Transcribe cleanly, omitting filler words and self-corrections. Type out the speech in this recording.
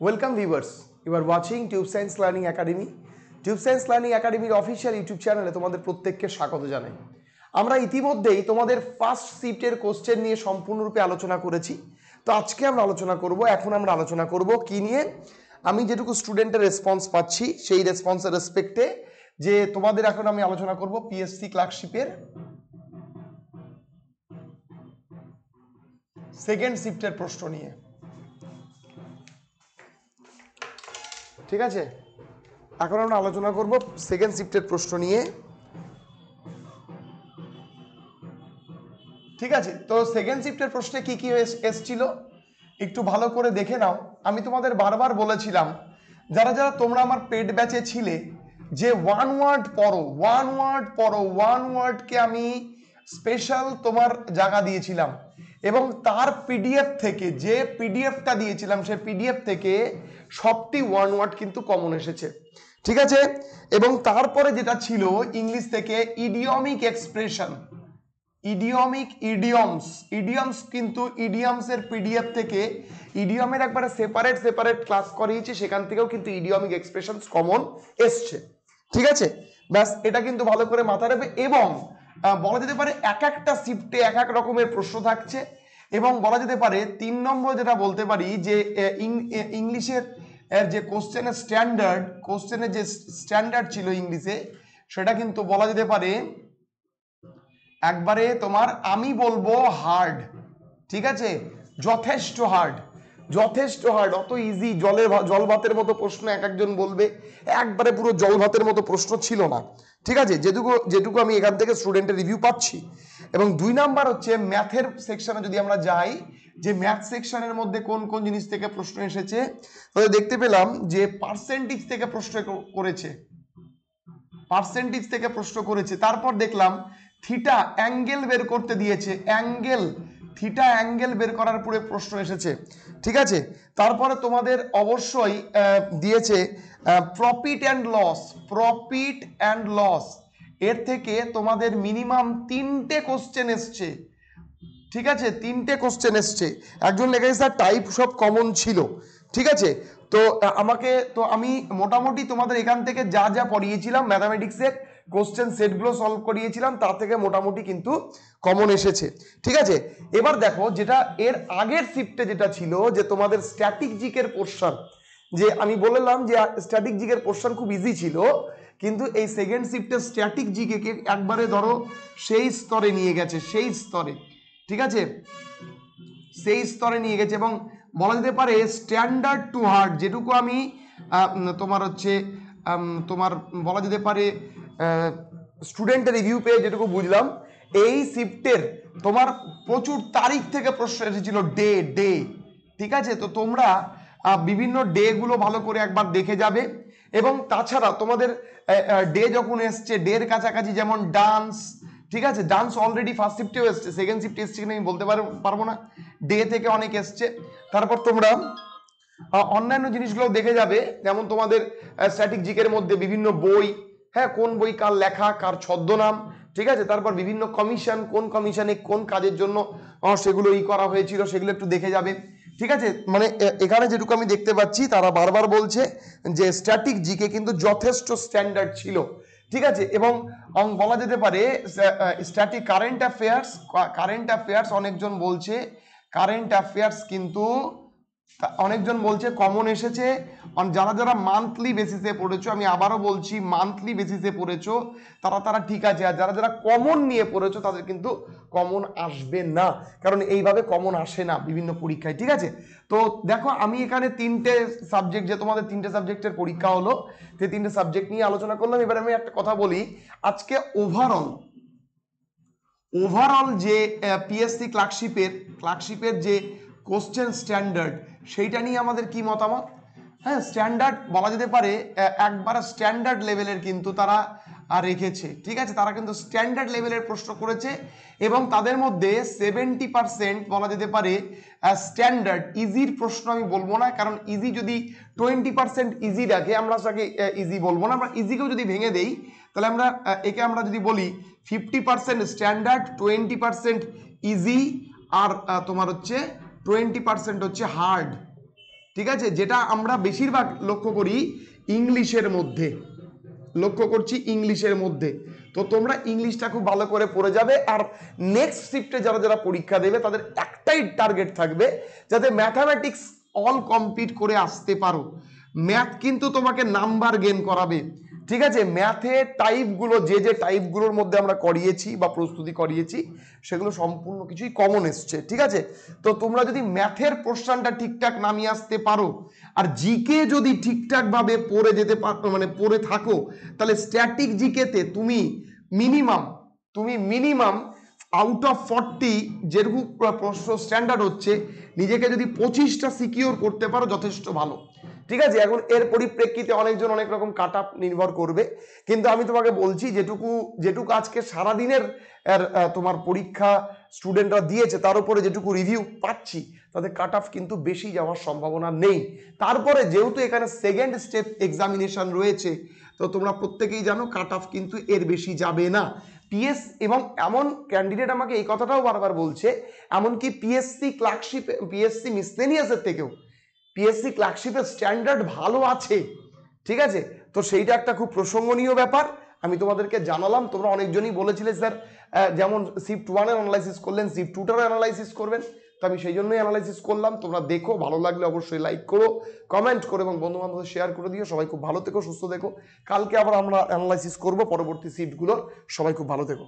Welcome viewers, you are watching Tube Science Learning Academy. Tube Science Learning Academy official YouTube চ্যানেলে তোমাদের প্রত্যেককে স্বাগত জানাই। আমরা ইতিমধ্যেই তোমাদের ফার্স্ট শিফটের কোশ্চেন নিয়ে সম্পূর্ণরূপে আলোচনা করেছি। তো আজকে আমরা আলোচনা করব কি নিয়ে, আমি যেটুকু স্টুডেন্টের রেসপন্স পাচ্ছি সেই রেসপন্সের রেসপেক্টে যে তোমাদের এখন আমি আলোচনা করব পিএসসি ক্লার্কশিপের সেকেন্ড শিফটের প্রশ্ন নিয়ে। ঠিক আছে, এখন আমরা আলোচনা করব সেকেন্ড শিফটের প্রশ্ন নিয়ে। ঠিক আছে, তো সেকেন্ড শিফটের প্রশ্নে কি কি এসেছিল একটু ভালো করে দেখে নাও। আমি তোমাদের বারবার বলেছিলাম, যারা যারা তোমরা আমার পেড ব্যাচে ছিলে, যে ওয়ান ওয়ার্ডকে আমি স্পেশাল তোমার জায়গা দিয়েছিলাম এবং তার পিডিএফ থেকে যে পিডিএফটা দিয়েছিলাম সেই পিডিএফ থেকে সবটি ওয়ান ওয়ার্ড কিন্তু কমন এসেছে। ঠিক আছে, এবং তারপরে যেটা ছিল ইংলিশ থেকে ইডিয়মিক এক্সপ্রেশন, ইডিয়মস কিন্তু ইডিয়মসের পিডিএফ থেকে ইডিয়মের একবারে সেপারেট ক্লাস করিয়েছি, সেখান থেকেও কিন্তু ইডিয়মিক এক্সপ্রেশনস কমন এসছে। ঠিক আছে, ব্যাস এটা কিন্তু ভালো করে মাথায় রাখবে। এবং বলা যেতে পারে এক একটা শিফটে এক এক রকমের প্রশ্ন থাকছে এবং বলা যেতে পারে 3 নম্বর যেটা বলতে পারি যে ইংলিশের যে কোশ্চেনের যে স্ট্যান্ডার্ড ছিল ইংলিশে, সেটা কিন্তু বলা যেতে পারে একবারে তোমার আমি বলবো হার্ড। ঠিক আছে, যথেষ্ট হার্ড, অত ইজি জল ভাতের মতো প্রশ্ন এক একজন বলবে, একবারে পুরো জল ভাতের মতো প্রশ্ন ছিল না। ঠিক আছে, যেটুকু আমি এখান থেকে স্টুডেন্টের রিভিউ পাচ্ছি। এবং 2 নাম্বার হচ্ছে ম্যাথের সেকশনে যদি আমরা যাই, যে ম্যাথ সেকশনের মধ্যে কোন কোন জিনিস থেকে প্রশ্ন এসেছে, তাহলে দেখতে পেলাম যে পার্সেন্টেজ থেকে প্রশ্ন করেছে। তারপর দেখলাম থিটা অ্যাঙ্গেল বের করতে দিয়েছে, থিটা অ্যাঙ্গেল বের করার পরে প্রশ্ন এসেছে। ঠিক আছে, তারপরে তোমাদের অবশ্যই দিয়েছে প্রফিট অ্যান্ড লস, এর থেকে তোমাদের মিনিমাম 3টে কোশ্চেন এসছে। ঠিক আছে, 3টে কোশ্চেন এসছে। একজন লেখা স্যার টাইপ সব কমন ছিল। ঠিক আছে, তো আমি মোটামুটি তোমাদের এখান থেকে যা পড়িয়েছিলাম ম্যাথামেটিক্সের কোশ্চেন সেটগুলো সলভ করিয়েছিলাম, তার থেকে মোটামুটি কিন্তু কমন এসেছে। ঠিক আছে, এবার দেখো যেটা এর আগের শিফটে যেটা ছিল যে তোমাদের স্ট্যাটিক জিকের পোর্শন, যে আমি বললাম যে স্ট্যাটিক জিকের পোর্শন খুব ইজি ছিল, কিন্তু এই সেকেন্ড শিফটে স্ট্যাটিক জিকে একবারে ধরো সেই স্তরে নিয়ে গেছে, ঠিক আছে, সেই স্তরে নিয়ে গেছে এবং বলা যেতে পারে স্ট্যান্ডার্ড টু হার্ড, যেটুকু আমি তোমার বলা যেতে পারে স্টুডেন্টের রিভিউ পেয়ে যেটুকু বুঝলাম, এই শিফটের তোমার প্রচুর তারিখ থেকে প্রশ্ন এসেছিল, ডে। ঠিক আছে, তো তোমরা বিভিন্ন ডে গুলো ভালো করে একবার দেখে যাবে। এবং তাছাড়া তোমাদের ডে যখন এসছে, ডের কাছাকাছি যেমন ডান্স, ঠিক আছে, ডান্স অলরেডি ফার্স্ট শিফটেও এসছে, সেকেন্ড শিফটে এসছে কিনা আমি বলতে পারবো না, ডে থেকে অনেক এসছে। তারপর তোমরা অন্যান্য জিনিসগুলো দেখে যাবে, যেমন তোমাদের স্ট্যাটিক জিকের মধ্যে বিভিন্ন বই, হ্যাঁ, কোন বই কার লেখা, কার ছদ্মনাম। ঠিক আছে, তারপর বিভিন্ন কমিশন, কোন কমিশনে কোন কাজের জন্য সেগুলো করা হয়েছিল, সেগুলো একটু দেখে যাবে। ঠিক আছে, মানে এখানে যেটুকু আমি দেখতে পাচ্ছি তারা বারবার বলছে যে স্ট্যাটিক জিকে কিন্তু যথেষ্ট স্ট্যান্ডার্ড ছিল। ঠিক আছে, এবং বলা যেতে পারে স্ট্যাটিক কারেন্ট অ্যাফেয়ার্স অনেকজন বলছে কিন্তু অনেকজন বলছে কমন এসেছে। যারা মান্থলি বেসিসে পড়েছো, আমি আবারও বলছি মান্থলি বেসিসে পড়েছো তারা ঠিক আছে, আর যারা কমন নিয়ে পড়েছো তাদের কিন্তু কমন আসবে না, কারণ এইভাবে কমন আসে না বিভিন্ন পরীক্ষায়। ঠিক আছে, তো দেখো আমি এখানে 3টে সাবজেক্ট, যে তোমাদের 3টে সাবজেক্টের পরীক্ষা হলো, সেই 3টে সাবজেক্ট নিয়ে আলোচনা করলাম। এবার আমি একটা কথা বলি, আজকে ওভারঅল যে পিএসসি ক্লার্কশিপের যে কোশ্চেন স্ট্যান্ডার্ড, সেইটা নিয়ে আমাদের কি মতামত। হ্যাঁ, স্ট্যান্ডার্ড বলা যেতে পারে একবার স্ট্যান্ডার্ড লেভেলের কিন্তু তারা রেখেছে। ঠিক আছে, তারা কিন্তু স্ট্যান্ডার্ড লেভেলের প্রশ্ন করেছে এবং তাদের মধ্যে 70% বলা যেতে পারে স্ট্যান্ডার্ড। ইজির প্রশ্ন আমি বলবো না, কারণ ইজি যদি 20% ইজি রাখে, আমরা তাকে ইজি বলবো না। আমরা ইজিকেও যদি ভেঙে দেই, তাহলে একে আমরা যদি বলি 50% স্ট্যান্ডার্ড, 20% ইজি, আর তোমার হচ্ছে 20% হচ্ছে হার্ড। ঠিক আছে, যেটা আমরা বেশিরভাগ লক্ষ্য করি ইংলিশের মধ্যে, লক্ষ্য করছি ইংলিশের মধ্যে। তো তোমরা ইংলিশটা খুব ভালো করে পড়ে যাবে। আর নেক্সট শিফটে যারা যারা পরীক্ষা দেবে তাদের একটাই টার্গেট থাকবে, যাতে ম্যাথামেটিক্স অল কমপ্লিট করে আসতে পারো। ম্যাথ কিন্তু তোমাকে নাম্বার গেইন করাবে, ঠিক আছে। ম্যাথে টাইপগুলো, যে যে টাইপগুলোর মধ্যে আমরা করিয়েছি বা প্রস্তুতি করিয়েছি, সেগুলো সম্পূর্ণ কিছুই কমন এসছে, ঠিক আছে। তো তোমরা যদি ম্যাথের পোর্শনটা ঠিকঠাক নামিয়ে আসতে পারো, আর জিকে যদি ঠিকঠাক ভাবে পড়ে যেতে পারো, মানে পড়ে থাকো, তাহলে স্ট্যাটিক জিকেতে তুমি মিনিমাম আউট অফ 40 যেরকম প্রশ্ন স্ট্যান্ডার্ড হচ্ছে, নিজেকে যদি 25টা সিকিউর করতে পারো যথেষ্ট ভালো, ঠিক আছে। এখন এর পরিপ্রেক্ষিতে অনেকজন অনেক রকম কাট আপ নির্ভর করবে, কিন্তু আমি তোমাকে বলছি যেটুকু আজকে সারাদিনের তোমার পরীক্ষা স্টুডেন্টরা দিয়েছে, তার উপরে যেটুকু রিভিউ পাচ্ছি, তাদের কাট অফ কিন্তু বেশি যাওয়ার সম্ভাবনা নেই। তারপরে যেহেতু এখানে সেকেন্ড স্টেপ এক্সামিনেশন রয়েছে, তো তোমরা প্রত্যেকেই জানো কাট অফ কিন্তু এর বেশি যাবে না। পিএস এবং এমন ক্যান্ডিডেট আমাকে এই কথাটাও বারবার বলছে, এমনকি পিএসসি ক্লার্কশিপ, পিএসসি মিসলেনিয়াসের থেকেও পিএসসি ক্লার্কশিপের স্ট্যান্ডার্ড ভালো আছে, ঠিক আছে। তো সেইটা একটা খুব প্রসঙ্গনীয় ব্যাপার, আমি তোমাদেরকে জানালাম। তোমরা অনেকজনই বলেছিলে স্যার যেমন শিফট 1 এর অ্যানালাইসিস করলেন, শিফট 2টারও অ্যানালাইসিস করবেন, তো আমি সেই জন্যই অ্যানালাইসিস করলাম। তোমরা দেখো, ভালো লাগলে অবশ্যই লাইক করো, কমেন্ট করো এবং বন্ধু বান্ধবদের শেয়ার করে দিও। সবাই খুব ভালো থেকো, সুস্থ থেকো। কালকে আবার আমরা অ্যানালাইসিস করবো পরবর্তী শিফটগুলোর। সবাই খুব ভালো থেকো।